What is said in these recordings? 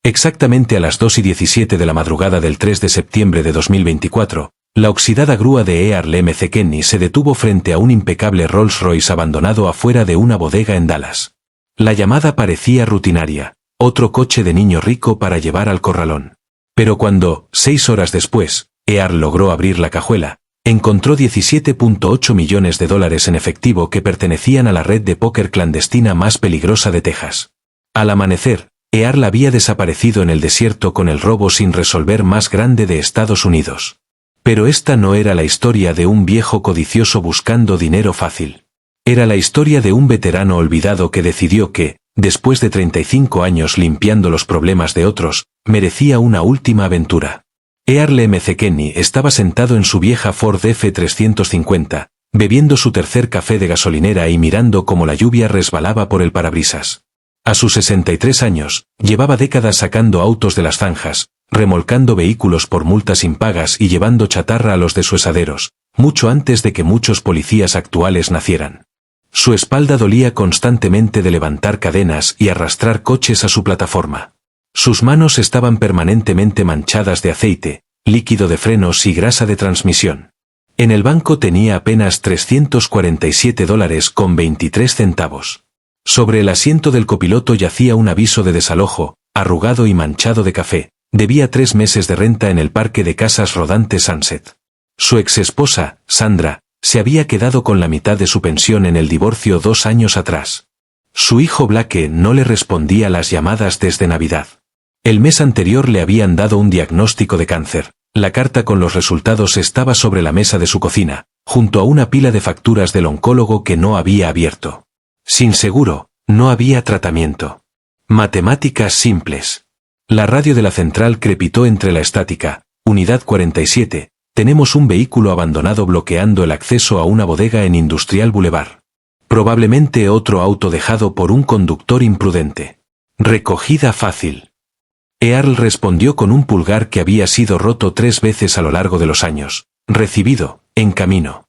Exactamente a las 2:17 de la madrugada del 3 de septiembre de 2024, la oxidada grúa de Earl McKenney se detuvo frente a un impecable Rolls-Royce abandonado afuera de una bodega en Dallas. La llamada parecía rutinaria, otro coche de niño rico para llevar al corralón. Pero cuando, 6 horas después, Earl logró abrir la cajuela, encontró $17.8 millones en efectivo que pertenecían a la red de póker clandestina más peligrosa de Texas. Al amanecer, Earl había desaparecido en el desierto con el robo sin resolver más grande de Estados Unidos. Pero esta no era la historia de un viejo codicioso buscando dinero fácil. Era la historia de un veterano olvidado que decidió que, después de 35 años limpiando los problemas de otros, merecía una última aventura. Earl McKenney estaba sentado en su vieja Ford F-350, bebiendo su tercer café de gasolinera y mirando cómo la lluvia resbalaba por el parabrisas. A sus 63 años, llevaba décadas sacando autos de las zanjas, remolcando vehículos por multas impagas y llevando chatarra a los desuesaderos, mucho antes de que muchos policías actuales nacieran. Su espalda dolía constantemente de levantar cadenas y arrastrar coches a su plataforma. Sus manos estaban permanentemente manchadas de aceite, líquido de frenos y grasa de transmisión. En el banco tenía apenas $347.23. Sobre el asiento del copiloto yacía un aviso de desalojo, arrugado y manchado de café. Debía 3 meses de renta en el parque de casas rodante Sunset. Su exesposa, Sandra, se había quedado con la mitad de su pensión en el divorcio 2 años atrás. Su hijo Blake no le respondía las llamadas desde Navidad. El mes anterior le habían dado un diagnóstico de cáncer. La carta con los resultados estaba sobre la mesa de su cocina, junto a una pila de facturas del oncólogo que no había abierto. Sin seguro, no había tratamiento. Matemáticas simples. La radio de la central crepitó entre la estática. Unidad 47, tenemos un vehículo abandonado bloqueando el acceso a una bodega en Industrial Boulevard. Probablemente otro auto dejado por un conductor imprudente. Recogida fácil. Earl respondió con un pulgar que había sido roto 3 veces a lo largo de los años. Recibido, en camino.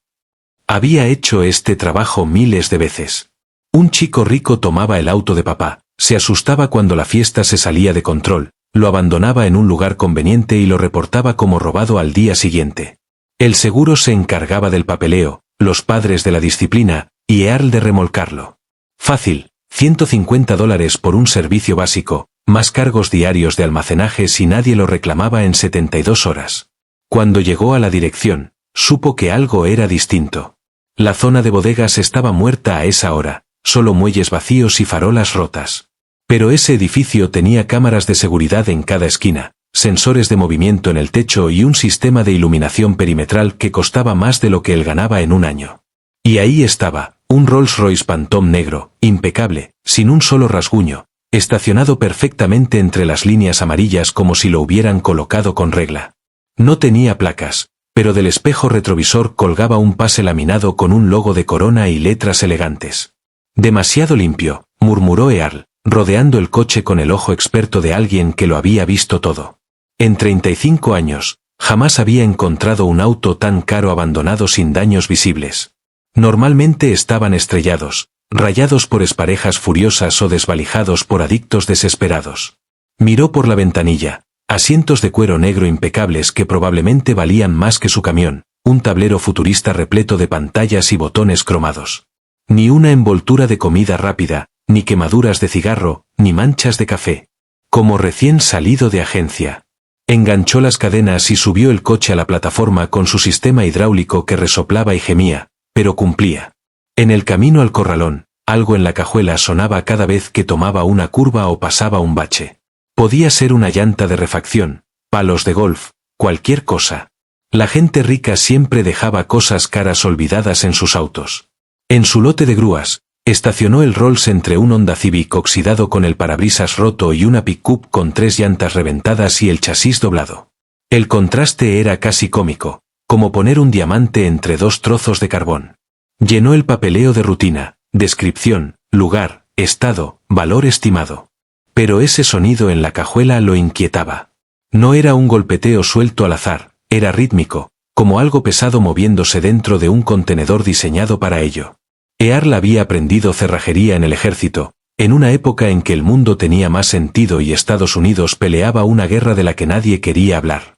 Había hecho este trabajo miles de veces. Un chico rico tomaba el auto de papá, se asustaba cuando la fiesta se salía de control, lo abandonaba en un lugar conveniente y lo reportaba como robado al día siguiente. El seguro se encargaba del papeleo, los padres de la disciplina, y Earl de remolcarlo. Fácil, $150 por un servicio básico, más cargos diarios de almacenaje si nadie lo reclamaba en 72 horas. Cuando llegó a la dirección, supo que algo era distinto. La zona de bodegas estaba muerta a esa hora, solo muelles vacíos y farolas rotas. Pero ese edificio tenía cámaras de seguridad en cada esquina, sensores de movimiento en el techo y un sistema de iluminación perimetral que costaba más de lo que él ganaba en un año. Y ahí estaba, un Rolls-Royce Phantom negro, impecable, sin un solo rasguño, estacionado perfectamente entre las líneas amarillas como si lo hubieran colocado con regla. No tenía placas, pero del espejo retrovisor colgaba un pase laminado con un logo de corona y letras elegantes. Demasiado limpio, murmuró Earl, rodeando el coche con el ojo experto de alguien que lo había visto todo. En 35 años, jamás había encontrado un auto tan caro abandonado sin daños visibles. Normalmente estaban estrellados, rayados por exparejas furiosas o desvalijados por adictos desesperados. Miró por la ventanilla, asientos de cuero negro impecables que probablemente valían más que su camión, un tablero futurista repleto de pantallas y botones cromados. Ni una envoltura de comida rápida, ni quemaduras de cigarro, ni manchas de café. Como recién salido de agencia. Enganchó las cadenas y subió el coche a la plataforma con su sistema hidráulico que resoplaba y gemía, pero cumplía. En el camino al corralón, algo en la cajuela sonaba cada vez que tomaba una curva o pasaba un bache. Podía ser una llanta de refacción, palos de golf, cualquier cosa. La gente rica siempre dejaba cosas caras olvidadas en sus autos. En su lote de grúas, estacionó el Rolls entre un Honda Civic oxidado con el parabrisas roto y una pick-up con 3 llantas reventadas y el chasis doblado. El contraste era casi cómico, como poner un diamante entre 2 trozos de carbón. Llenó el papeleo de rutina, descripción, lugar, estado, valor estimado. Pero ese sonido en la cajuela lo inquietaba. No era un golpeteo suelto al azar, era rítmico, como algo pesado moviéndose dentro de un contenedor diseñado para ello. Earl había aprendido cerrajería en el ejército, En una época en que el mundo tenía más sentido y Estados Unidos peleaba una guerra de la que nadie quería hablar.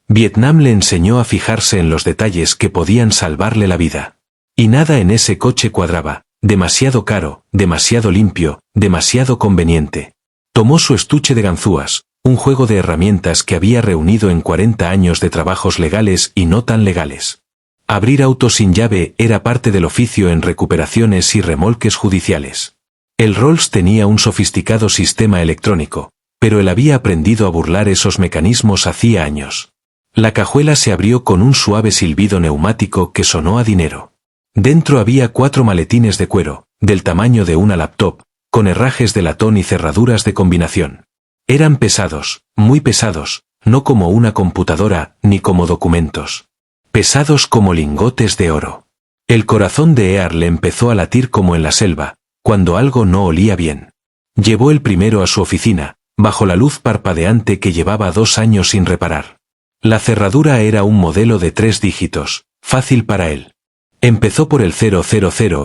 Vietnam le enseñó a fijarse en los detalles que podían salvarle la vida. Y nada en ese coche cuadraba, demasiado caro, demasiado limpio, demasiado conveniente. Tomó su estuche de ganzúas, un juego de herramientas que había reunido en 40 años de trabajos legales y no tan legales. Abrir autos sin llave era parte del oficio en recuperaciones y remolques judiciales. El Rolls tenía un sofisticado sistema electrónico, pero él había aprendido a burlar esos mecanismos hacía años. La cajuela se abrió con un suave silbido neumático que sonó a dinero. Dentro había 4 maletines de cuero, del tamaño de una laptop, con herrajes de latón y cerraduras de combinación. Eran pesados, muy pesados, no como una computadora, ni como documentos. Pesados como lingotes de oro. El corazón de Earl empezó a latir como en la selva, cuando algo no olía bien. Llevó el primero a su oficina, bajo la luz parpadeante que llevaba 2 años sin reparar. La cerradura era un modelo de 3 dígitos, fácil para él. Empezó por el 000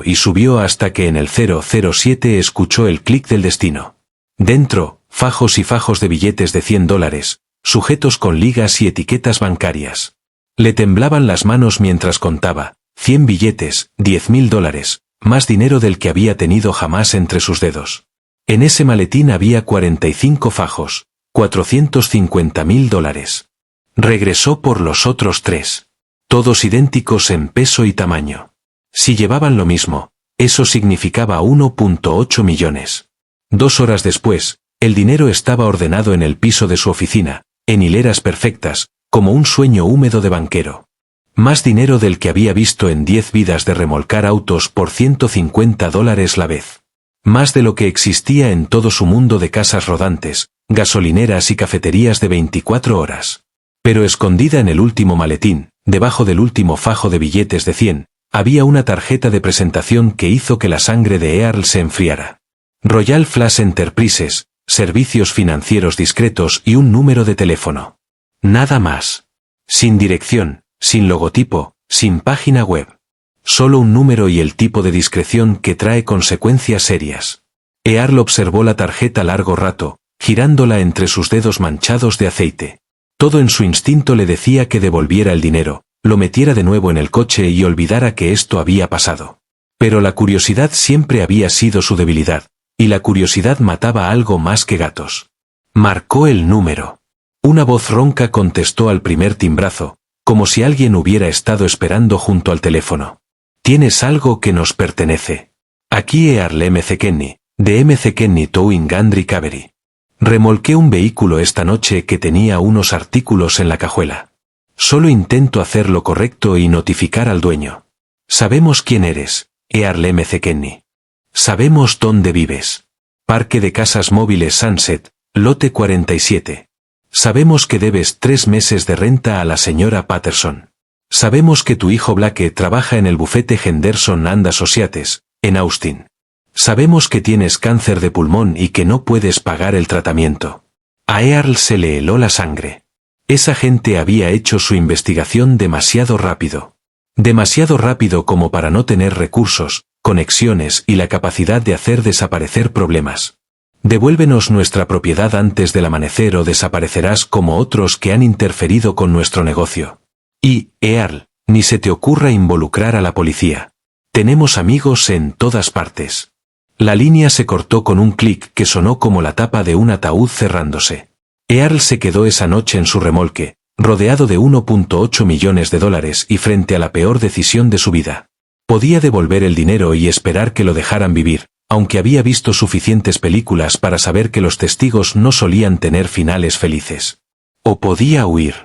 y subió hasta que en el 007 escuchó el clic del destino. Dentro, fajos y fajos de billetes de $100, sujetos con ligas y etiquetas bancarias. Le temblaban las manos mientras contaba, 100 billetes, $10.000, más dinero del que había tenido jamás entre sus dedos. En ese maletín había 45 fajos, $450.000. Regresó por los otros 3. Todos idénticos en peso y tamaño. Si llevaban lo mismo, eso significaba 1.8 millones. 2 horas después, el dinero estaba ordenado en el piso de su oficina, en hileras perfectas, como un sueño húmedo de banquero. Más dinero del que había visto en 10 vidas de remolcar autos por $150 la vez. Más de lo que existía en todo su mundo de casas rodantes, gasolineras y cafeterías de 24 horas. Pero escondida en el último maletín, debajo del último fajo de billetes de 100, había una tarjeta de presentación que hizo que la sangre de Earl se enfriara. Royal Flash Enterprises, servicios financieros discretos y un número de teléfono. Nada más. Sin dirección, sin logotipo, sin página web. Solo un número y el tipo de discreción que trae consecuencias serias. Earl observó la tarjeta largo rato, girándola entre sus dedos manchados de aceite. Todo en su instinto le decía que devolviera el dinero, lo metiera de nuevo en el coche y olvidara que esto había pasado. Pero la curiosidad siempre había sido su debilidad, y la curiosidad mataba algo más que gatos. Marcó el número. Una voz ronca contestó al primer timbrazo, como si alguien hubiera estado esperando junto al teléfono. «Tienes algo que nos pertenece. Aquí Earl M. C. Kenny, de M. C. Kenny Towing and Recovery. Remolqué un vehículo esta noche que tenía unos artículos en la cajuela. Solo intento hacer lo correcto y notificar al dueño. Sabemos quién eres, Earl M. C. Kenny. Sabemos dónde vives. Parque de Casas Móviles Sunset, lote 47. Sabemos que debes 3 meses de renta a la señora Patterson. Sabemos que tu hijo Blake trabaja en el bufete Henderson and Associates, en Austin. Sabemos que tienes cáncer de pulmón y que no puedes pagar el tratamiento». A Earl se le heló la sangre. Esa gente había hecho su investigación demasiado rápido. Demasiado rápido como para no tener recursos, conexiones y la capacidad de hacer desaparecer problemas. «Devuélvenos nuestra propiedad antes del amanecer o desaparecerás como otros que han interferido con nuestro negocio. Y, Earl, ni se te ocurra involucrar a la policía. Tenemos amigos en todas partes». La línea se cortó con un clic que sonó como la tapa de un ataúd cerrándose. Earl se quedó esa noche en su remolque, rodeado de 1.8 millones de dólares y frente a la peor decisión de su vida. Podía devolver el dinero y esperar que lo dejaran vivir, aunque había visto suficientes películas para saber que los testigos no solían tener finales felices. O podía huir.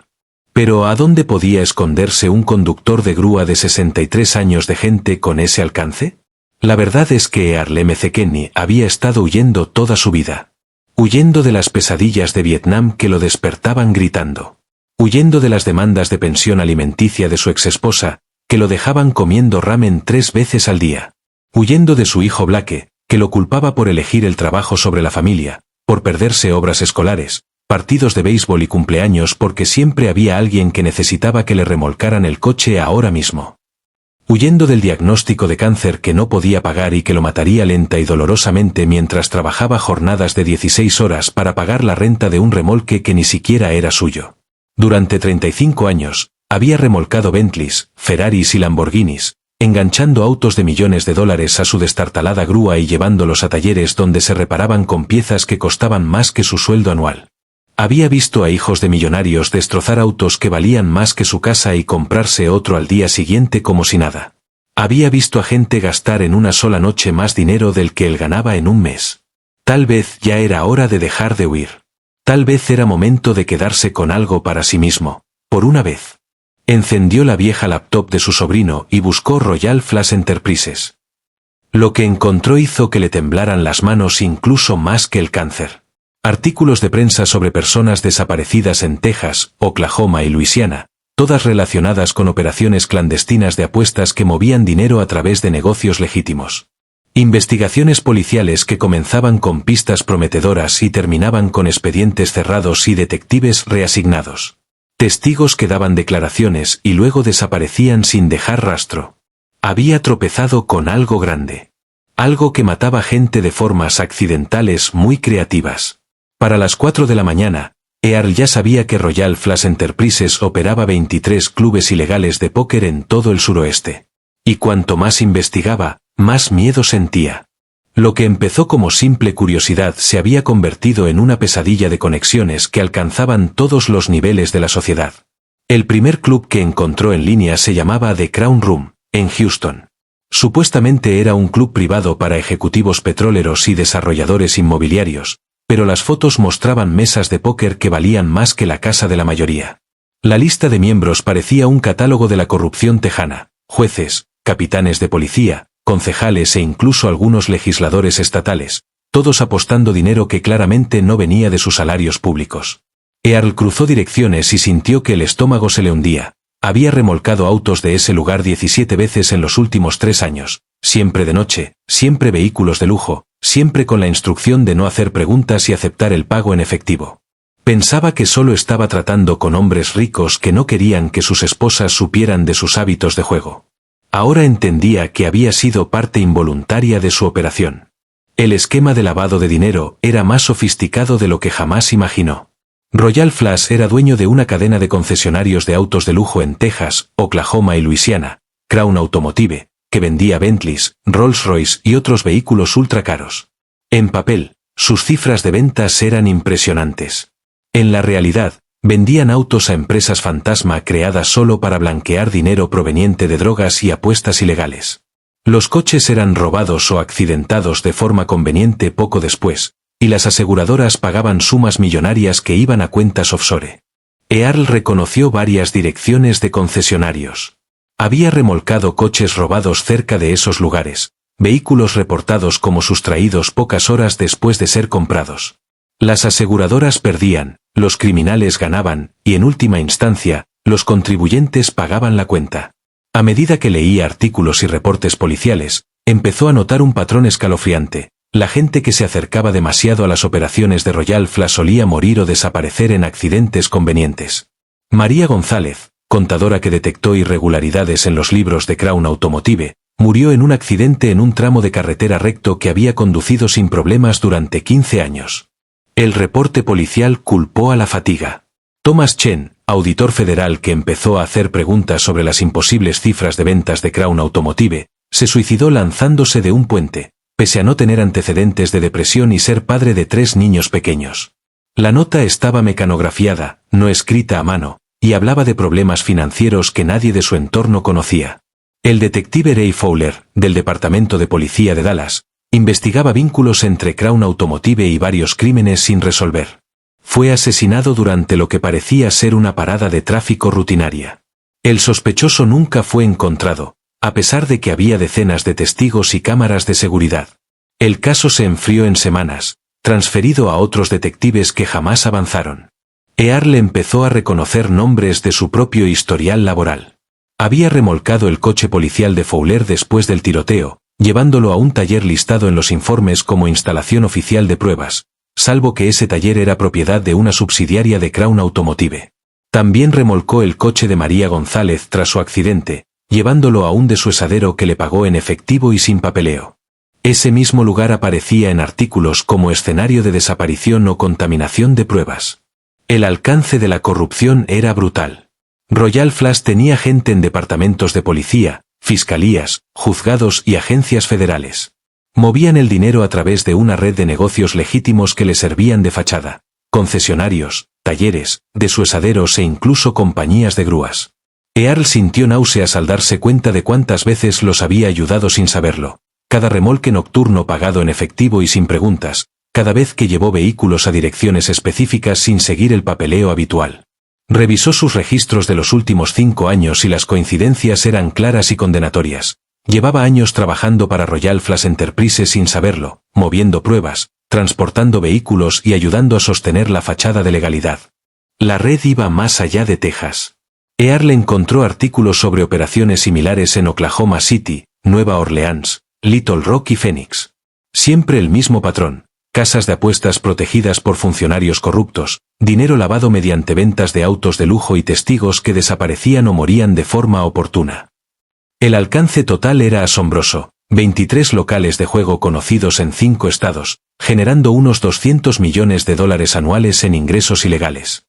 Pero ¿a dónde podía esconderse un conductor de grúa de 63 años de gente con ese alcance? La verdad es que Earl M. C. Kenny había estado huyendo toda su vida. Huyendo de las pesadillas de Vietnam que lo despertaban gritando. Huyendo de las demandas de pensión alimenticia de su exesposa, que lo dejaban comiendo ramen 3 veces al día. Huyendo de su hijo Blake, que lo culpaba por elegir el trabajo sobre la familia, por perderse obras escolares, partidos de béisbol y cumpleaños porque siempre había alguien que necesitaba que le remolcaran el coche ahora mismo. huyendo del diagnóstico de cáncer que no podía pagar y que lo mataría lenta y dolorosamente mientras trabajaba jornadas de 16 horas para pagar la renta de un remolque que ni siquiera era suyo. Durante 35 años, había remolcado Bentleys, Ferraris y Lamborghinis, enganchando autos de millones de dólares a su destartalada grúa y llevándolos a talleres donde se reparaban con piezas que costaban más que su sueldo anual. Había visto a hijos de millonarios destrozar autos que valían más que su casa y comprarse otro al día siguiente como si nada. Había visto a gente gastar en una sola noche más dinero del que él ganaba en un mes. Tal vez ya era hora de dejar de huir. Tal vez era momento de quedarse con algo para sí mismo, por una vez. Encendió la vieja laptop de su sobrino y buscó Royal Flash Enterprises. Lo que encontró hizo que le temblaran las manos incluso más que el cáncer. Artículos de prensa sobre personas desaparecidas en Texas, Oklahoma y Luisiana, todas relacionadas con operaciones clandestinas de apuestas que movían dinero a través de negocios legítimos. Investigaciones policiales que comenzaban con pistas prometedoras y terminaban con expedientes cerrados y detectives reasignados. Testigos que daban declaraciones y luego desaparecían sin dejar rastro. Había tropezado con algo grande. Algo que mataba gente de formas accidentales muy creativas. Para las 4 de la mañana, Earl ya sabía que Royal Flash Enterprises operaba 23 clubes ilegales de póker en todo el suroeste. Y cuanto más investigaba, más miedo sentía. Lo que empezó como simple curiosidad se había convertido en una pesadilla de conexiones que alcanzaban todos los niveles de la sociedad. El primer club que encontró en línea se llamaba The Crown Room, en Houston. Supuestamente era un club privado para ejecutivos petroleros y desarrolladores inmobiliarios, pero las fotos mostraban mesas de póker que valían más que la casa de la mayoría. La lista de miembros parecía un catálogo de la corrupción tejana: jueces, capitanes de policía, concejales e incluso algunos legisladores estatales, todos apostando dinero que claramente no venía de sus salarios públicos. Earl cruzó direcciones y sintió que el estómago se le hundía. Había remolcado autos de ese lugar 17 veces en los últimos 3 años, siempre de noche, siempre vehículos de lujo, siempre con la instrucción de no hacer preguntas y aceptar el pago en efectivo. Pensaba que solo estaba tratando con hombres ricos que no querían que sus esposas supieran de sus hábitos de juego. Ahora entendía que había sido parte involuntaria de su operación. El esquema de lavado de dinero era más sofisticado de lo que jamás imaginó. Royal Flash era dueño de una cadena de concesionarios de autos de lujo en Texas, Oklahoma y Luisiana, Crown Automotive, que vendía Bentleys, Rolls-Royce y otros vehículos ultra caros. En papel, sus cifras de ventas eran impresionantes. En la realidad, vendían autos a empresas fantasma creadas solo para blanquear dinero proveniente de drogas y apuestas ilegales. Los coches eran robados o accidentados de forma conveniente poco después, y las aseguradoras pagaban sumas millonarias que iban a cuentas offshore. Earl reconoció varias direcciones de concesionarios. Había remolcado coches robados cerca de esos lugares, vehículos reportados como sustraídos pocas horas después de ser comprados. Las aseguradoras perdían, los criminales ganaban, y en última instancia, los contribuyentes pagaban la cuenta. A medida que leía artículos y reportes policiales, empezó a notar un patrón escalofriante. La gente que se acercaba demasiado a las operaciones de Royal Flash solía morir o desaparecer en accidentes convenientes. María González, contadora que detectó irregularidades en los libros de Crown Automotive, murió en un accidente en un tramo de carretera recto que había conducido sin problemas durante 15 años. El reporte policial culpó a la fatiga. Thomas Chen, auditor federal que empezó a hacer preguntas sobre las imposibles cifras de ventas de Crown Automotive, se suicidó lanzándose de un puente, pese a no tener antecedentes de depresión y ser padre de 3 niños pequeños. La nota estaba mecanografiada, no escrita a mano, y hablaba de problemas financieros que nadie de su entorno conocía. El detective Ray Fowler, del Departamento de Policía de Dallas, investigaba vínculos entre Crown Automotive y varios crímenes sin resolver. Fue asesinado durante lo que parecía ser una parada de tráfico rutinaria. El sospechoso nunca fue encontrado, a pesar de que había decenas de testigos y cámaras de seguridad. El caso se enfrió en semanas, transferido a otros detectives que jamás avanzaron. Earl empezó a reconocer nombres de su propio historial laboral. Había remolcado el coche policial de Fowler después del tiroteo, llevándolo a un taller listado en los informes como instalación oficial de pruebas, salvo que ese taller era propiedad de una subsidiaria de Crown Automotive. También remolcó el coche de María González tras su accidente, llevándolo a un deshuesadero que le pagó en efectivo y sin papeleo. Ese mismo lugar aparecía en artículos como escenario de desaparición o contaminación de pruebas. El alcance de la corrupción era brutal. Royal Flush tenía gente en departamentos de policía, fiscalías, juzgados y agencias federales. Movían el dinero a través de una red de negocios legítimos que le servían de fachada: concesionarios, talleres, deshuesaderos e incluso compañías de grúas. Earl sintió náuseas al darse cuenta de cuántas veces los había ayudado sin saberlo. Cada remolque nocturno pagado en efectivo y sin preguntas, cada vez que llevó vehículos a direcciones específicas sin seguir el papeleo habitual. Revisó sus registros de los últimos 5 años y las coincidencias eran claras y condenatorias. Llevaba años trabajando para Royal Flush Enterprises sin saberlo, moviendo pruebas, transportando vehículos y ayudando a sostener la fachada de legalidad. La red iba más allá de Texas. Earl encontró artículos sobre operaciones similares en Oklahoma City, Nueva Orleans, Little Rock y Phoenix. Siempre el mismo patrón: casas de apuestas protegidas por funcionarios corruptos, dinero lavado mediante ventas de autos de lujo y testigos que desaparecían o morían de forma oportuna. El alcance total era asombroso: 23 locales de juego conocidos en 5 estados, generando unos $200 millones anuales en ingresos ilegales.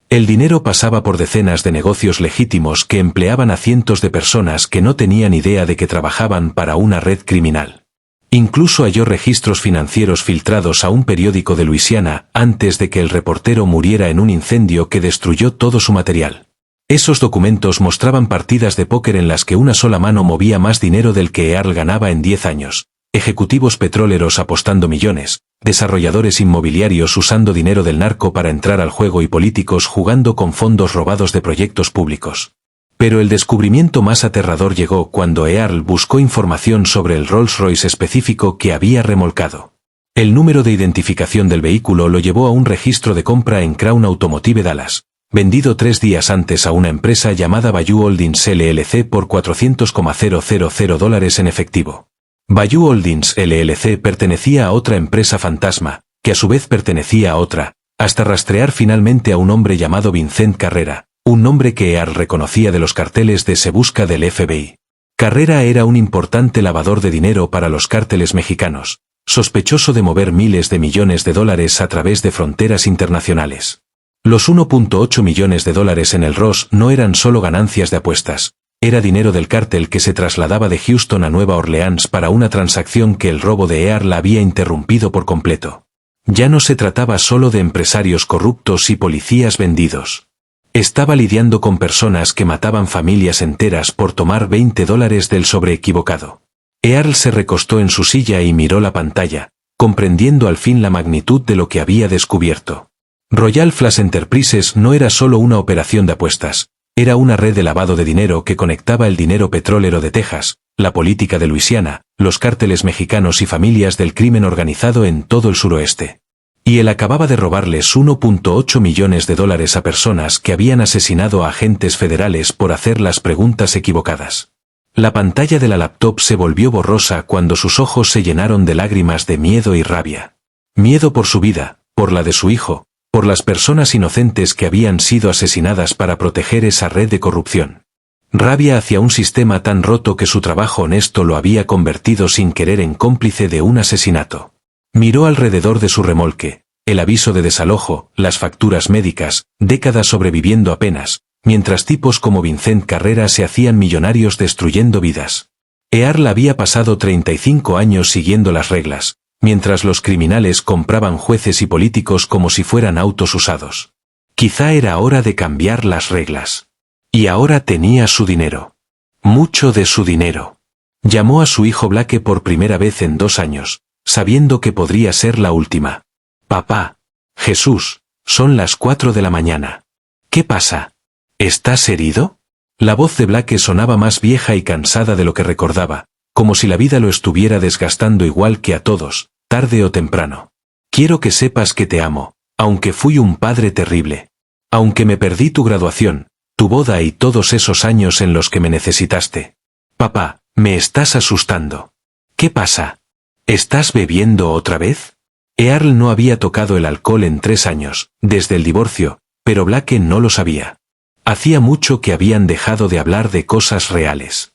El dinero pasaba por decenas de negocios legítimos que empleaban a cientos de personas que no tenían idea de que trabajaban para una red criminal. Incluso halló registros financieros filtrados a un periódico de Luisiana antes de que el reportero muriera en un incendio que destruyó todo su material. Esos documentos mostraban partidas de póker en las que una sola mano movía más dinero del que Earl ganaba en 10 años, ejecutivos petroleros apostando millones, desarrolladores inmobiliarios usando dinero del narco para entrar al juego y políticos jugando con fondos robados de proyectos públicos. Pero el descubrimiento más aterrador llegó cuando Earl buscó información sobre el Rolls-Royce específico que había remolcado. El número de identificación del vehículo lo llevó a un registro de compra en Crown Automotive Dallas, vendido 3 días antes a una empresa llamada Bayou Holdings LLC por $400,000 en efectivo. Bayou Holdings LLC pertenecía a otra empresa fantasma, que a su vez pertenecía a otra, hasta rastrear finalmente a un hombre llamado Vincent Carrera, un nombre que Earl reconocía de los carteles de Se Busca del FBI. Carrera era un importante lavador de dinero para los cárteles mexicanos, sospechoso de mover miles de millones de dólares a través de fronteras internacionales. Los $1.8 millones en el ROS no eran solo ganancias de apuestas. Era dinero del cártel que se trasladaba de Houston a Nueva Orleans para una transacción que el robo de Earl había interrumpido por completo. Ya no se trataba solo de empresarios corruptos y policías vendidos. Estaba lidiando con personas que mataban familias enteras por tomar $20 del sobre equivocado. Earl se recostó en su silla y miró la pantalla, comprendiendo al fin la magnitud de lo que había descubierto. Royal Flush Enterprises no era solo una operación de apuestas. Era una red de lavado de dinero que conectaba el dinero petrolero de Texas, la política de Luisiana, los cárteles mexicanos y familias del crimen organizado en todo el suroeste. Y él acababa de robarles $1.8 millones a personas que habían asesinado a agentes federales por hacer las preguntas equivocadas. La pantalla de la laptop se volvió borrosa cuando sus ojos se llenaron de lágrimas de miedo y rabia. Miedo por su vida, por la de su hijo, por las personas inocentes que habían sido asesinadas para proteger esa red de corrupción. Rabia hacia un sistema tan roto que su trabajo honesto lo había convertido sin querer en cómplice de un asesinato. Miró alrededor de su remolque, el aviso de desalojo, las facturas médicas, décadas sobreviviendo apenas, mientras tipos como Vincent Carrera se hacían millonarios destruyendo vidas. Earl había pasado 35 años siguiendo las reglas, mientras los criminales compraban jueces y políticos como si fueran autos usados. Quizá era hora de cambiar las reglas. Y ahora tenía su dinero. Mucho de su dinero. Llamó a su hijo Blake por primera vez en 2 años, sabiendo que podría ser la última. Papá. Jesús, son las 4 de la mañana. ¿Qué pasa? ¿Estás herido? La voz de Blake sonaba más vieja y cansada de lo que recordaba, como si la vida lo estuviera desgastando igual que a todos, tarde o temprano. Quiero que sepas que te amo, aunque fui un padre terrible. Aunque me perdí tu graduación, tu boda y todos esos años en los que me necesitaste. Papá, me estás asustando. ¿Qué pasa? ¿Estás bebiendo otra vez? Earl no había tocado el alcohol en 3 años, desde el divorcio, pero Blake no lo sabía. Hacía mucho que habían dejado de hablar de cosas reales.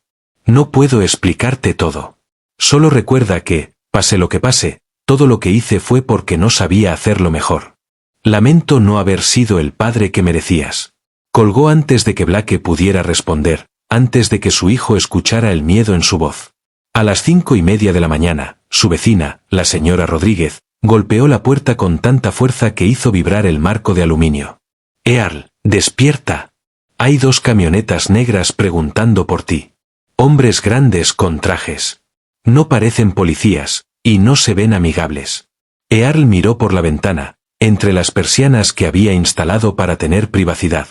No puedo explicarte todo. Solo recuerda que, pase lo que pase, todo lo que hice fue porque no sabía hacerlo mejor. Lamento no haber sido el padre que merecías. Colgó antes de que Blake pudiera responder, antes de que su hijo escuchara el miedo en su voz. A las 5:30 de la mañana, su vecina, la señora Rodríguez, golpeó la puerta con tanta fuerza que hizo vibrar el marco de aluminio. Earl, despierta. Hay 2 camionetas negras preguntando por ti. Hombres grandes con trajes. No parecen policías, y no se ven amigables. Earl miró por la ventana, entre las persianas que había instalado para tener privacidad.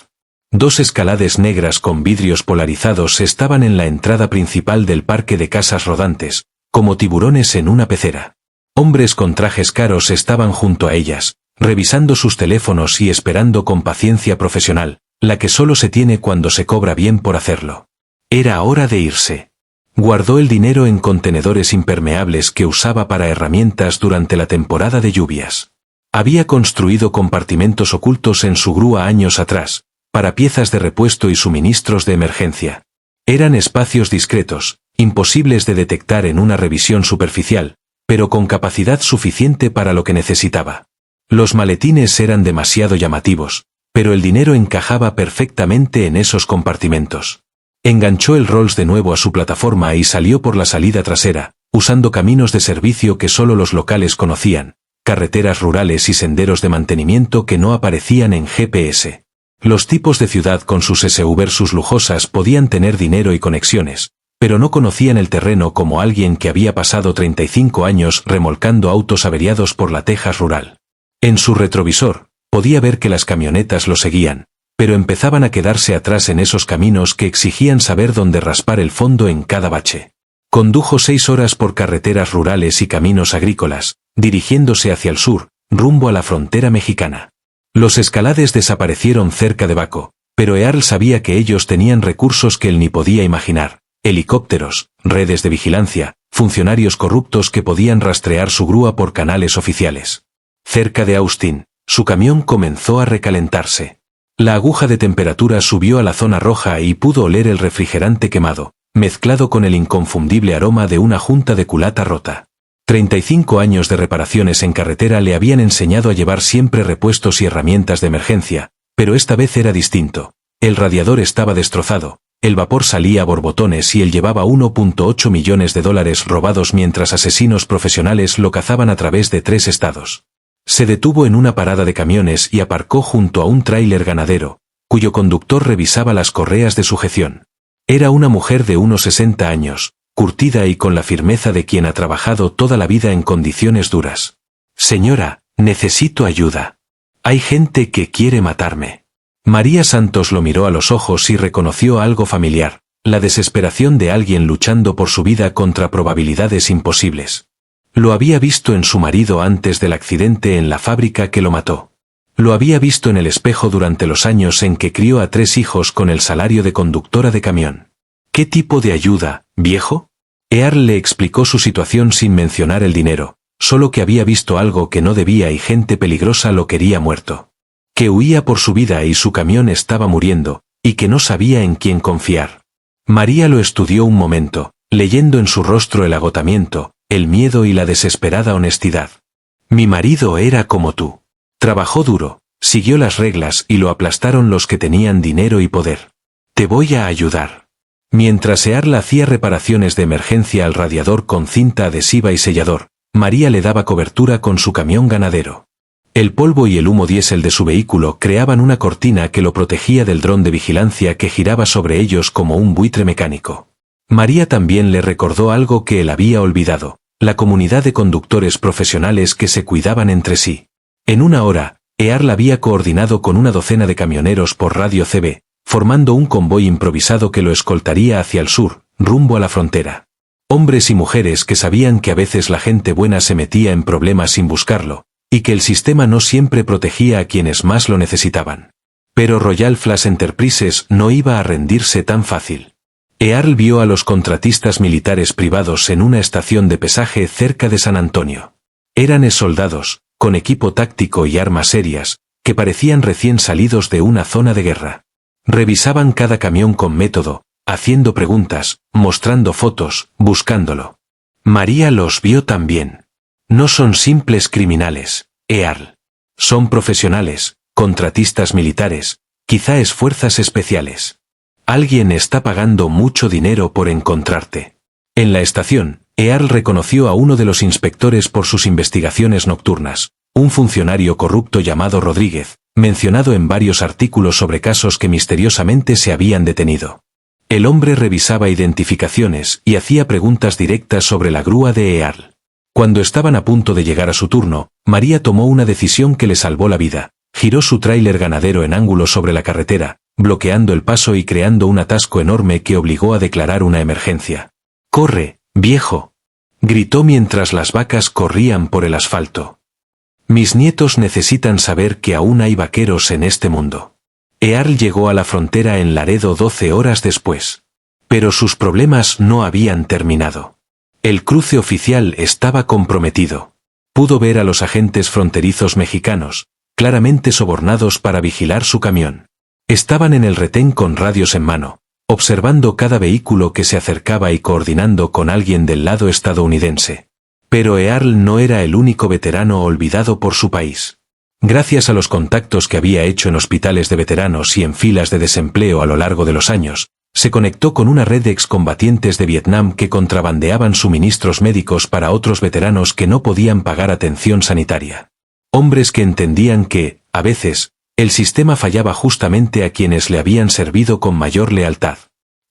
2 escalades negras con vidrios polarizados estaban en la entrada principal del parque de casas rodantes, como tiburones en una pecera. Hombres con trajes caros estaban junto a ellas, revisando sus teléfonos y esperando con paciencia profesional, la que solo se tiene cuando se cobra bien por hacerlo. Era hora de irse. Guardó el dinero en contenedores impermeables que usaba para herramientas durante la temporada de lluvias. Había construido compartimentos ocultos en su grúa años atrás, para piezas de repuesto y suministros de emergencia. Eran espacios discretos, imposibles de detectar en una revisión superficial, pero con capacidad suficiente para lo que necesitaba. Los maletines eran demasiado llamativos, pero el dinero encajaba perfectamente en esos compartimentos. Enganchó el Rolls de nuevo a su plataforma y salió por la salida trasera, usando caminos de servicio que solo los locales conocían, carreteras rurales y senderos de mantenimiento que no aparecían en GPS. Los tipos de ciudad con sus SUVs lujosas podían tener dinero y conexiones, pero no conocían el terreno como alguien que había pasado 35 años remolcando autos averiados por la Texas rural. En su retrovisor, podía ver que las camionetas lo seguían, pero empezaban a quedarse atrás en esos caminos que exigían saber dónde raspar el fondo en cada bache. Condujo 6 horas por carreteras rurales y caminos agrícolas, dirigiéndose hacia el sur, rumbo a la frontera mexicana. Los escalades desaparecieron cerca de Baco, pero Earl sabía que ellos tenían recursos que él ni podía imaginar: helicópteros, redes de vigilancia, funcionarios corruptos que podían rastrear su grúa por canales oficiales. Cerca de Austin, su camión comenzó a recalentarse. La aguja de temperatura subió a la zona roja y pudo oler el refrigerante quemado, mezclado con el inconfundible aroma de una junta de culata rota. 35 años de reparaciones en carretera le habían enseñado a llevar siempre repuestos y herramientas de emergencia, pero esta vez era distinto. El radiador estaba destrozado, el vapor salía a borbotones y él llevaba $1.8 millones robados mientras asesinos profesionales lo cazaban a través de 3 estados. Se detuvo en una parada de camiones y aparcó junto a un tráiler ganadero, cuyo conductor revisaba las correas de sujeción. Era una mujer de unos 60 años, curtida y con la firmeza de quien ha trabajado toda la vida en condiciones duras. Señora, necesito ayuda. Hay gente que quiere matarme. María Santos lo miró a los ojos y reconoció algo familiar, la desesperación de alguien luchando por su vida contra probabilidades imposibles. Lo había visto en su marido antes del accidente en la fábrica que lo mató. Lo había visto en el espejo durante los años en que crió a 3 hijos con el salario de conductora de camión. ¿Qué tipo de ayuda, viejo? Earl le explicó su situación sin mencionar el dinero, solo que había visto algo que no debía y gente peligrosa lo quería muerto. Que huía por su vida y su camión estaba muriendo, y que no sabía en quién confiar. María lo estudió un momento, leyendo en su rostro el agotamiento, el miedo y la desesperada honestidad. Mi marido era como tú. Trabajó duro, siguió las reglas y lo aplastaron los que tenían dinero y poder. Te voy a ayudar. Mientras Earl hacía reparaciones de emergencia al radiador con cinta adhesiva y sellador, María le daba cobertura con su camión ganadero. El polvo y el humo diésel de su vehículo creaban una cortina que lo protegía del dron de vigilancia que giraba sobre ellos como un buitre mecánico. María también le recordó algo que él había olvidado: la comunidad de conductores profesionales que se cuidaban entre sí. En una hora, Earl había coordinado con una docena de camioneros por radio CB, formando un convoy improvisado que lo escoltaría hacia el sur, rumbo a la frontera. Hombres y mujeres que sabían que a veces la gente buena se metía en problemas sin buscarlo, y que el sistema no siempre protegía a quienes más lo necesitaban. Pero Royal Flash Enterprises no iba a rendirse tan fácil. Earl vio a los contratistas militares privados en una estación de pesaje cerca de San Antonio. Eran soldados, con equipo táctico y armas serias, que parecían recién salidos de una zona de guerra. Revisaban cada camión con método, haciendo preguntas, mostrando fotos, buscándolo. María los vio también. No son simples criminales, Earl. Son profesionales, contratistas militares, quizás fuerzas especiales. Alguien está pagando mucho dinero por encontrarte. En la estación, Earl reconoció a uno de los inspectores por sus investigaciones nocturnas, un funcionario corrupto llamado Rodríguez, mencionado en varios artículos sobre casos que misteriosamente se habían detenido. El hombre revisaba identificaciones y hacía preguntas directas sobre la grúa de Earl. Cuando estaban a punto de llegar a su turno, María tomó una decisión que le salvó la vida. Giró su tráiler ganadero en ángulo sobre la carretera, bloqueando el paso y creando un atasco enorme que obligó a declarar una emergencia. «¡Corre, viejo!», gritó mientras las vacas corrían por el asfalto. «Mis nietos necesitan saber que aún hay vaqueros en este mundo». Earl llegó a la frontera en Laredo 12 horas después. Pero sus problemas no habían terminado. El cruce oficial estaba comprometido. Pudo ver a los agentes fronterizos mexicanos, claramente sobornados para vigilar su camión. Estaban en el retén con radios en mano, observando cada vehículo que se acercaba y coordinando con alguien del lado estadounidense. Pero Earl no era el único veterano olvidado por su país. Gracias a los contactos que había hecho en hospitales de veteranos y en filas de desempleo a lo largo de los años, se conectó con una red de excombatientes de Vietnam que contrabandeaban suministros médicos para otros veteranos que no podían pagar atención sanitaria. Hombres que entendían que, a veces, el sistema fallaba justamente a quienes le habían servido con mayor lealtad.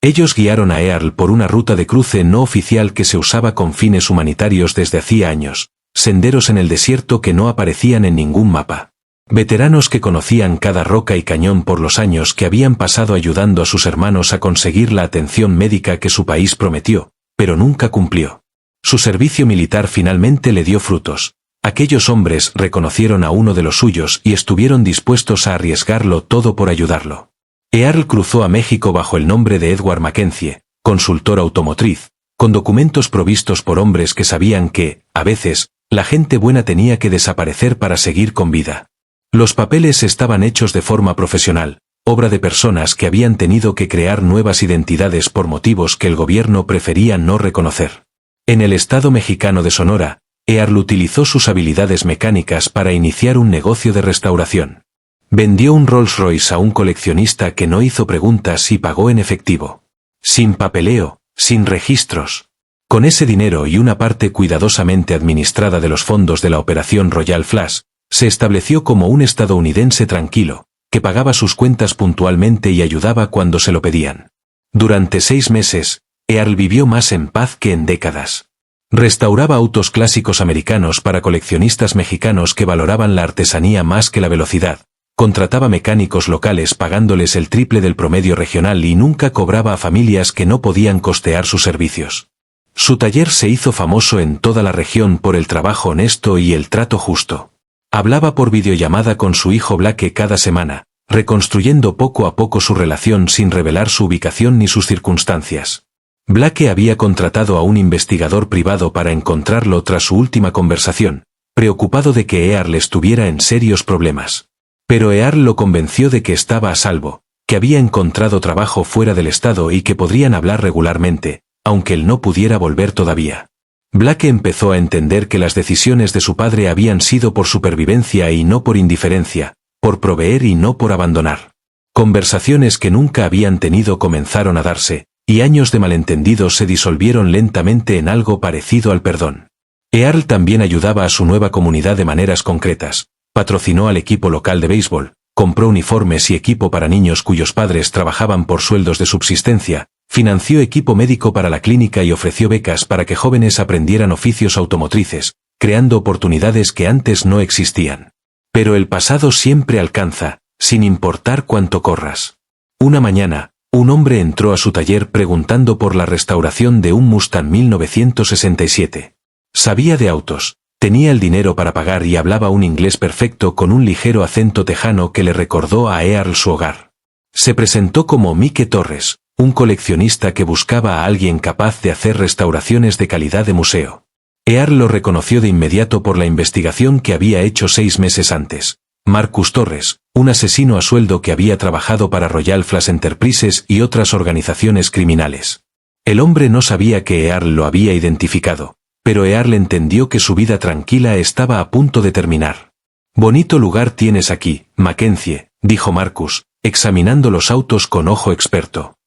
Ellos guiaron a Earl por una ruta de cruce no oficial que se usaba con fines humanitarios desde hacía años, senderos en el desierto que no aparecían en ningún mapa. Veteranos que conocían cada roca y cañón por los años que habían pasado ayudando a sus hermanos a conseguir la atención médica que su país prometió, pero nunca cumplió. Su servicio militar finalmente le dio frutos. Aquellos hombres reconocieron a uno de los suyos y estuvieron dispuestos a arriesgarlo todo por ayudarlo. Earl cruzó a México bajo el nombre de Edward Mackenzie, consultor automotriz, con documentos provistos por hombres que sabían que, a veces, la gente buena tenía que desaparecer para seguir con vida. Los papeles estaban hechos de forma profesional, obra de personas que habían tenido que crear nuevas identidades por motivos que el gobierno prefería no reconocer. En el estado mexicano de Sonora, Earl utilizó sus habilidades mecánicas para iniciar un negocio de restauración. Vendió un Rolls Royce a un coleccionista que no hizo preguntas y pagó en efectivo. Sin papeleo, sin registros. Con ese dinero y una parte cuidadosamente administrada de los fondos de la Operación Royal Flush, se estableció como un estadounidense tranquilo, que pagaba sus cuentas puntualmente y ayudaba cuando se lo pedían. Durante 6 meses, Earl vivió más en paz que en décadas. Restauraba autos clásicos americanos para coleccionistas mexicanos que valoraban la artesanía más que la velocidad, contrataba mecánicos locales pagándoles el triple del promedio regional y nunca cobraba a familias que no podían costear sus servicios. Su taller se hizo famoso en toda la región por el trabajo honesto y el trato justo. Hablaba por videollamada con su hijo Blake cada semana, reconstruyendo poco a poco su relación sin revelar su ubicación ni sus circunstancias. Blake había contratado a un investigador privado para encontrarlo tras su última conversación, preocupado de que Earl estuviera en serios problemas. Pero Earl lo convenció de que estaba a salvo, que había encontrado trabajo fuera del estado y que podrían hablar regularmente, aunque él no pudiera volver todavía. Blake empezó a entender que las decisiones de su padre habían sido por supervivencia y no por indiferencia, por proveer y no por abandonar. Conversaciones que nunca habían tenido comenzaron a darse, y años de malentendidos se disolvieron lentamente en algo parecido al perdón. Earl también ayudaba a su nueva comunidad de maneras concretas, patrocinó al equipo local de béisbol, compró uniformes y equipo para niños cuyos padres trabajaban por sueldos de subsistencia, financió equipo médico para la clínica y ofreció becas para que jóvenes aprendieran oficios automotrices, creando oportunidades que antes no existían. Pero el pasado siempre alcanza, sin importar cuánto corras. Una mañana, un hombre entró a su taller preguntando por la restauración de un Mustang 1967. Sabía de autos, tenía el dinero para pagar y hablaba un inglés perfecto con un ligero acento tejano que le recordó a Earl su hogar. Se presentó como Mike Torres, un coleccionista que buscaba a alguien capaz de hacer restauraciones de calidad de museo. Earl lo reconoció de inmediato por la investigación que había hecho 6 meses antes. Marcus Torres, un asesino a sueldo que había trabajado para Royal Flash Enterprises y otras organizaciones criminales. El hombre no sabía que Earl lo había identificado, pero Earl entendió que su vida tranquila estaba a punto de terminar. «Bonito lugar tienes aquí, Mackenzie», dijo Marcus, examinando los autos con ojo experto.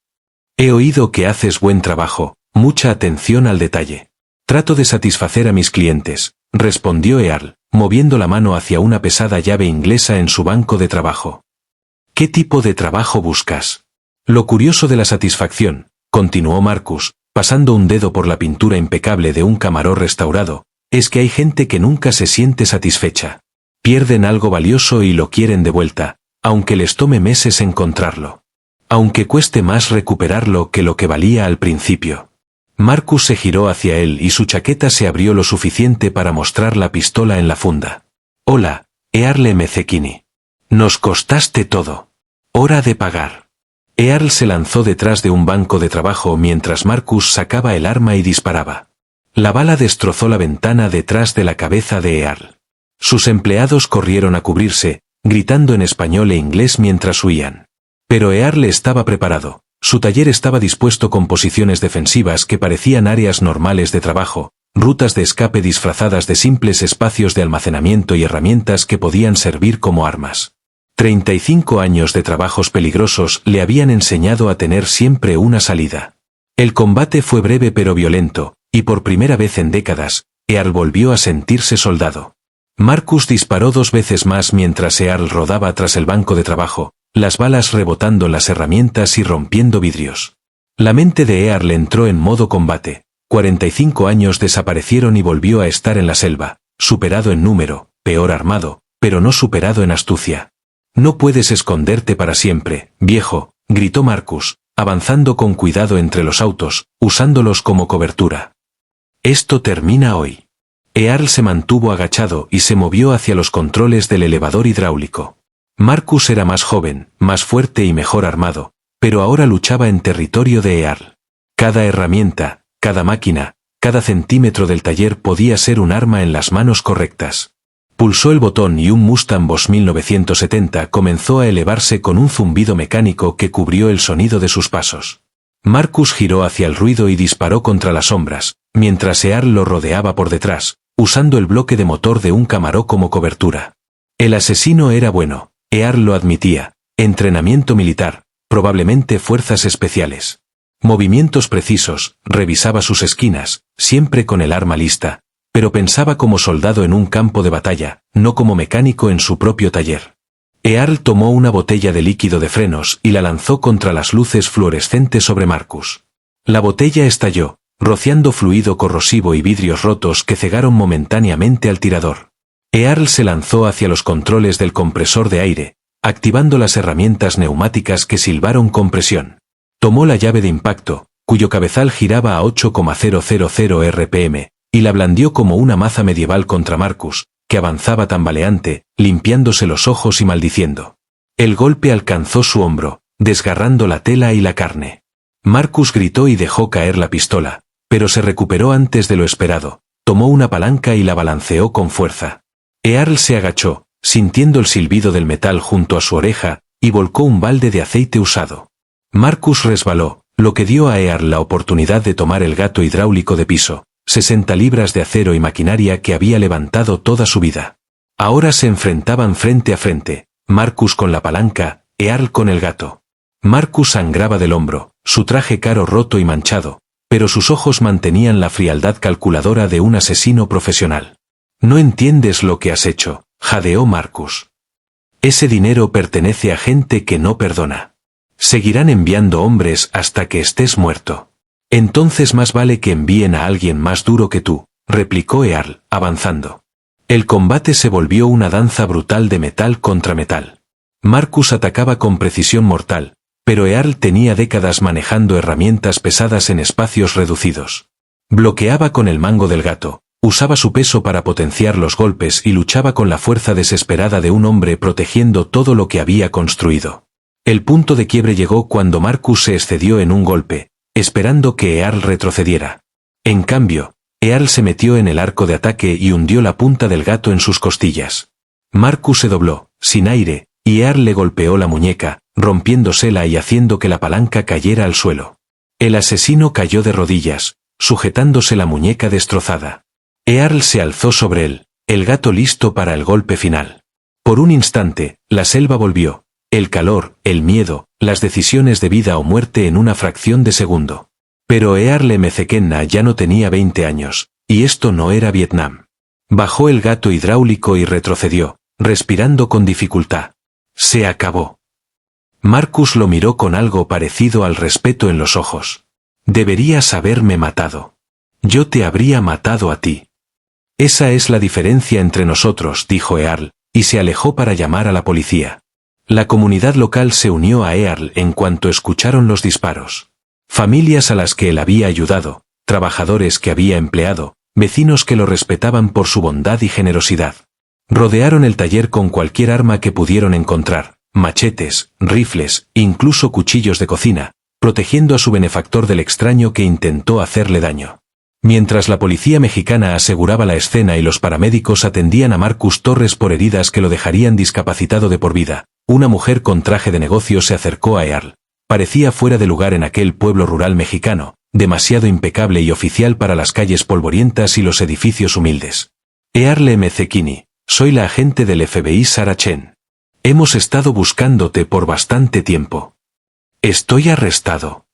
«He oído que haces buen trabajo, mucha atención al detalle». «Trato de satisfacer a mis clientes», respondió Earl, moviendo la mano hacia una pesada llave inglesa en su banco de trabajo. «¿Qué tipo de trabajo buscas?» «Lo curioso de la satisfacción», continuó Marcus, pasando un dedo por la pintura impecable de un camarón restaurado, «es que hay gente que nunca se siente satisfecha. Pierden algo valioso y lo quieren de vuelta, aunque les tome meses encontrarlo. Aunque cueste más recuperarlo que lo que valía al principio». Marcus se giró hacia él y su chaqueta se abrió lo suficiente para mostrar la pistola en la funda. «Hola, Earl McKinney. Nos costaste todo. Hora de pagar». Earl se lanzó detrás de un banco de trabajo mientras Marcus sacaba el arma y disparaba. La bala destrozó la ventana detrás de la cabeza de Earl. Sus empleados corrieron a cubrirse, gritando en español e inglés mientras huían. Pero Earl estaba preparado. Su taller estaba dispuesto con posiciones defensivas que parecían áreas normales de trabajo, rutas de escape disfrazadas de simples espacios de almacenamiento y herramientas que podían servir como armas. 35 años de trabajos peligrosos le habían enseñado a tener siempre una salida. El combate fue breve pero violento, y por primera vez en décadas, Earl volvió a sentirse soldado. Marcus disparó 2 veces más mientras Earl rodaba tras el banco de trabajo, las balas rebotando en las herramientas y rompiendo vidrios. La mente de Earl entró en modo combate. 45 años desaparecieron y volvió a estar en la selva, superado en número, peor armado, pero no superado en astucia. «No puedes esconderte para siempre, viejo», gritó Marcus, avanzando con cuidado entre los autos, usándolos como cobertura. «Esto termina hoy». Earl se mantuvo agachado y se movió hacia los controles del elevador hidráulico. Marcus era más joven, más fuerte y mejor armado, pero ahora luchaba en territorio de Earl. Cada herramienta, cada máquina, cada centímetro del taller podía ser un arma en las manos correctas. Pulsó el botón y un Mustang Boss 1970 comenzó a elevarse con un zumbido mecánico que cubrió el sonido de sus pasos. Marcus giró hacia el ruido y disparó contra las sombras, mientras Earl lo rodeaba por detrás, usando el bloque de motor de un Camaro como cobertura. El asesino era bueno. Earl lo admitía, entrenamiento militar, probablemente fuerzas especiales. Movimientos precisos, revisaba sus esquinas, siempre con el arma lista, pero pensaba como soldado en un campo de batalla, no como mecánico en su propio taller. Earl tomó una botella de líquido de frenos y la lanzó contra las luces fluorescentes sobre Marcus. La botella estalló, rociando fluido corrosivo y vidrios rotos que cegaron momentáneamente al tirador. Earl se lanzó hacia los controles del compresor de aire, activando las herramientas neumáticas que silbaron con presión. Tomó la llave de impacto, cuyo cabezal giraba a 8,000 RPM, y la blandió como una maza medieval contra Marcus, que avanzaba tambaleante, limpiándose los ojos y maldiciendo. El golpe alcanzó su hombro, desgarrando la tela y la carne. Marcus gritó y dejó caer la pistola, pero se recuperó antes de lo esperado, tomó una palanca y la balanceó con fuerza. Earl se agachó, sintiendo el silbido del metal junto a su oreja, y volcó un balde de aceite usado. Marcus resbaló, lo que dio a Earl la oportunidad de tomar el gato hidráulico de piso, 60 libras de acero y maquinaria que había levantado toda su vida. Ahora se enfrentaban frente a frente, Marcus con la palanca, Earl con el gato. Marcus sangraba del hombro, su traje caro roto y manchado, pero sus ojos mantenían la frialdad calculadora de un asesino profesional. «No entiendes lo que has hecho», jadeó Marcus. «Ese dinero pertenece a gente que no perdona. Seguirán enviando hombres hasta que estés muerto. Entonces más vale que envíen a alguien más duro que tú», replicó Earl, avanzando. El combate se volvió una danza brutal de metal contra metal. Marcus atacaba con precisión mortal, pero Earl tenía décadas manejando herramientas pesadas en espacios reducidos. Bloqueaba con el mango del gato. Usaba su peso para potenciar los golpes y luchaba con la fuerza desesperada de un hombre protegiendo todo lo que había construido. El punto de quiebre llegó cuando Marcus se excedió en un golpe, esperando que Earl retrocediera. En cambio, Earl se metió en el arco de ataque y hundió la punta del gato en sus costillas. Marcus se dobló, sin aire, y Earl le golpeó la muñeca, rompiéndosela y haciendo que la palanca cayera al suelo. El asesino cayó de rodillas, sujetándose la muñeca destrozada. Earl se alzó sobre él, el gato listo para el golpe final. Por un instante, la selva volvió, el calor, el miedo, las decisiones de vida o muerte en una fracción de segundo. Pero Earl McKenna ya no tenía 20 años, y esto no era Vietnam. Bajó el gato hidráulico y retrocedió, respirando con dificultad. Se acabó. Marcus lo miró con algo parecido al respeto en los ojos. Deberías haberme matado. Yo te habría matado a ti. Esa es la diferencia entre nosotros, dijo Earl, y se alejó para llamar a la policía. La comunidad local se unió a Earl en cuanto escucharon los disparos. Familias a las que él había ayudado, trabajadores que había empleado, vecinos que lo respetaban por su bondad y generosidad. Rodearon el taller con cualquier arma que pudieron encontrar, machetes, rifles, incluso cuchillos de cocina, protegiendo a su benefactor del extraño que intentó hacerle daño. Mientras la policía mexicana aseguraba la escena y los paramédicos atendían a Marcus Torres por heridas que lo dejarían discapacitado de por vida, una mujer con traje de negocio se acercó a Earl. Parecía fuera de lugar en aquel pueblo rural mexicano, demasiado impecable y oficial para las calles polvorientas y los edificios humildes. Earl McKinney, soy la agente del FBI Sarah Chen. Hemos estado buscándote por bastante tiempo. Estoy arrestado.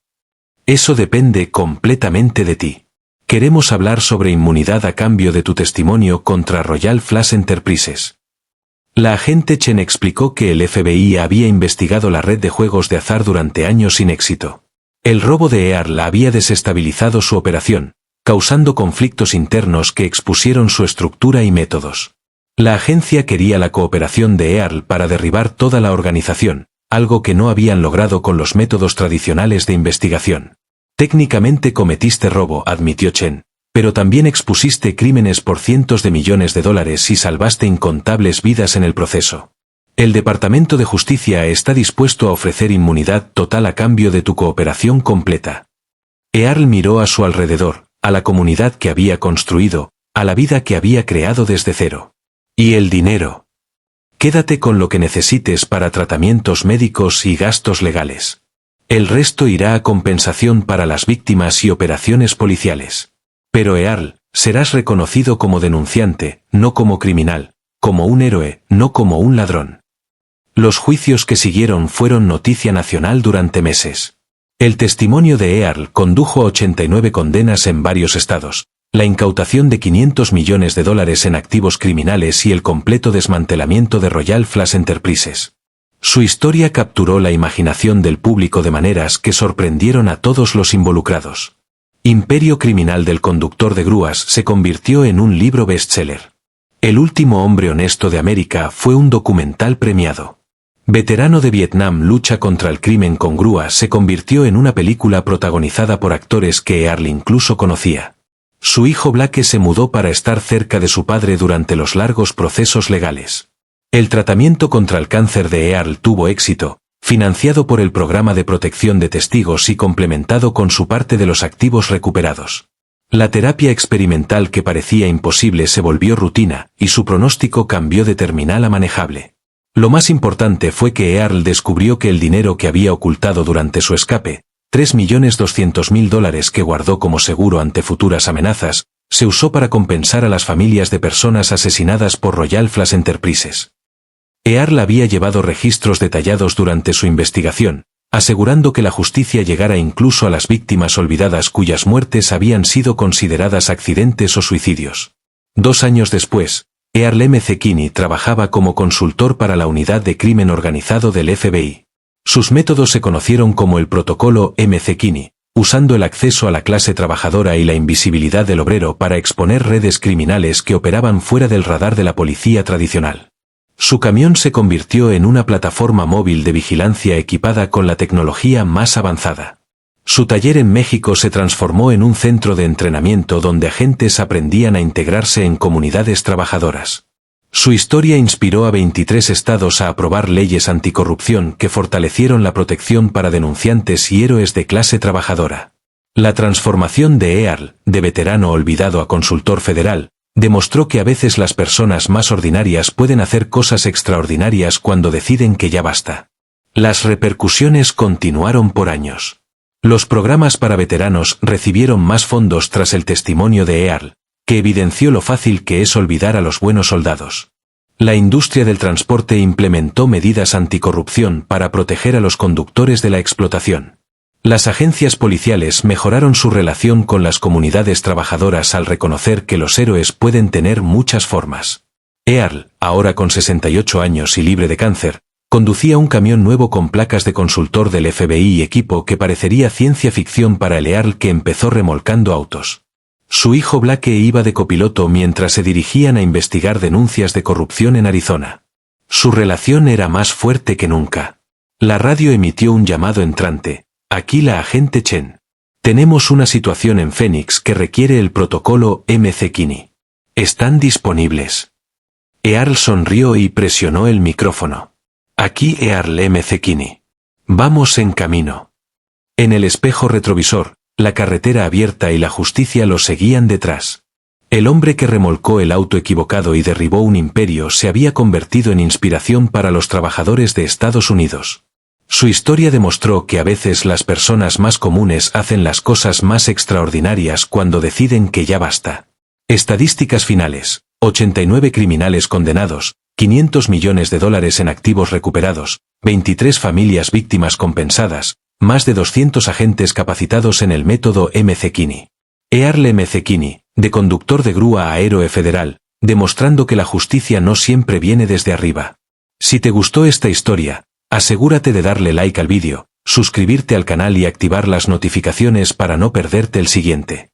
Eso depende completamente de ti. Queremos hablar sobre inmunidad a cambio de tu testimonio contra Royal Flash Enterprises. La agente Chen explicó que el FBI había investigado la red de juegos de azar durante años sin éxito. El robo de Earl había desestabilizado su operación, causando conflictos internos que expusieron su estructura y métodos. La agencia quería la cooperación de Earl para derribar toda la organización, algo que no habían logrado con los métodos tradicionales de investigación. Técnicamente cometiste robo, admitió Chen, pero también expusiste crímenes por cientos de millones de dólares y salvaste incontables vidas en el proceso. El Departamento de Justicia está dispuesto a ofrecer inmunidad total a cambio de tu cooperación completa. Earl miró a su alrededor, a la comunidad que había construido, a la vida que había creado desde cero. ¿Y el dinero? Quédate con lo que necesites para tratamientos médicos y gastos legales. El resto irá a compensación para las víctimas y operaciones policiales. Pero Earl, serás reconocido como denunciante, no como criminal, como un héroe, no como un ladrón. Los juicios que siguieron fueron noticia nacional durante meses. El testimonio de Earl condujo a 89 condenas en varios estados, la incautación de $500 millones en activos criminales y el completo desmantelamiento de Royal Flash Enterprises. Su historia capturó la imaginación del público de maneras que sorprendieron a todos los involucrados. Imperio criminal del conductor de grúas se convirtió en un libro bestseller. El último hombre honesto de América fue un documental premiado. Veterano de Vietnam lucha contra el crimen con grúas se convirtió en una película protagonizada por actores que Earl incluso conocía. Su hijo Blake se mudó para estar cerca de su padre durante los largos procesos legales. El tratamiento contra el cáncer de Earl tuvo éxito, financiado por el programa de protección de testigos y complementado con su parte de los activos recuperados. La terapia experimental que parecía imposible se volvió rutina, y su pronóstico cambió de terminal a manejable. Lo más importante fue que Earl descubrió que el dinero que había ocultado durante su escape, $3.200.000 que guardó como seguro ante futuras amenazas, se usó para compensar a las familias de personas asesinadas por Royal Flash Enterprises. Earl había llevado registros detallados durante su investigación, asegurando que la justicia llegara incluso a las víctimas olvidadas cuyas muertes habían sido consideradas accidentes o suicidios. 2 años después, Earl McKinney trabajaba como consultor para la unidad de crimen organizado del FBI. Sus métodos se conocieron como el protocolo McKinney, usando el acceso a la clase trabajadora y la invisibilidad del obrero para exponer redes criminales que operaban fuera del radar de la policía tradicional. Su camión se convirtió en una plataforma móvil de vigilancia equipada con la tecnología más avanzada. Su taller en México se transformó en un centro de entrenamiento donde agentes aprendían a integrarse en comunidades trabajadoras. Su historia inspiró a 23 estados a aprobar leyes anticorrupción que fortalecieron la protección para denunciantes y héroes de clase trabajadora. La transformación de Earl, de veterano olvidado a consultor federal, Demostró que a veces las personas más ordinarias pueden hacer cosas extraordinarias cuando deciden que ya basta. Las repercusiones continuaron por años. Los programas para veteranos recibieron más fondos tras el testimonio de Earl, que evidenció lo fácil que es olvidar a los buenos soldados. La industria del transporte implementó medidas anticorrupción para proteger a los conductores de la explotación. Las agencias policiales mejoraron su relación con las comunidades trabajadoras al reconocer que los héroes pueden tener muchas formas. Earl, ahora con 68 años y libre de cáncer, conducía un camión nuevo con placas de consultor del FBI y equipo que parecería ciencia ficción para el Earl que empezó remolcando autos. Su hijo Blake iba de copiloto mientras se dirigían a investigar denuncias de corrupción en Arizona. Su relación era más fuerte que nunca. La radio emitió un llamado entrante. Aquí la agente Chen. Tenemos una situación en Phoenix que requiere el protocolo MC-Kinney. ¿Están disponibles? Earl sonrió y presionó el micrófono. Aquí Earl MC-Kinney. Vamos en camino. En el espejo retrovisor, la carretera abierta y la justicia lo seguían detrás. El hombre que remolcó el auto equivocado y derribó un imperio se había convertido en inspiración para los trabajadores de Estados Unidos. Su historia demostró que a veces las personas más comunes hacen las cosas más extraordinarias cuando deciden que ya basta. Estadísticas finales: 89 criminales condenados, $500 millones en activos recuperados, 23 familias víctimas compensadas, más de 200 agentes capacitados en el método MC-Kinney. Earl MC-Kinney, de conductor de grúa a héroe federal, demostrando que la justicia no siempre viene desde arriba. Si te gustó esta historia, asegúrate de darle like al vídeo, suscribirte al canal y activar las notificaciones para no perderte el siguiente.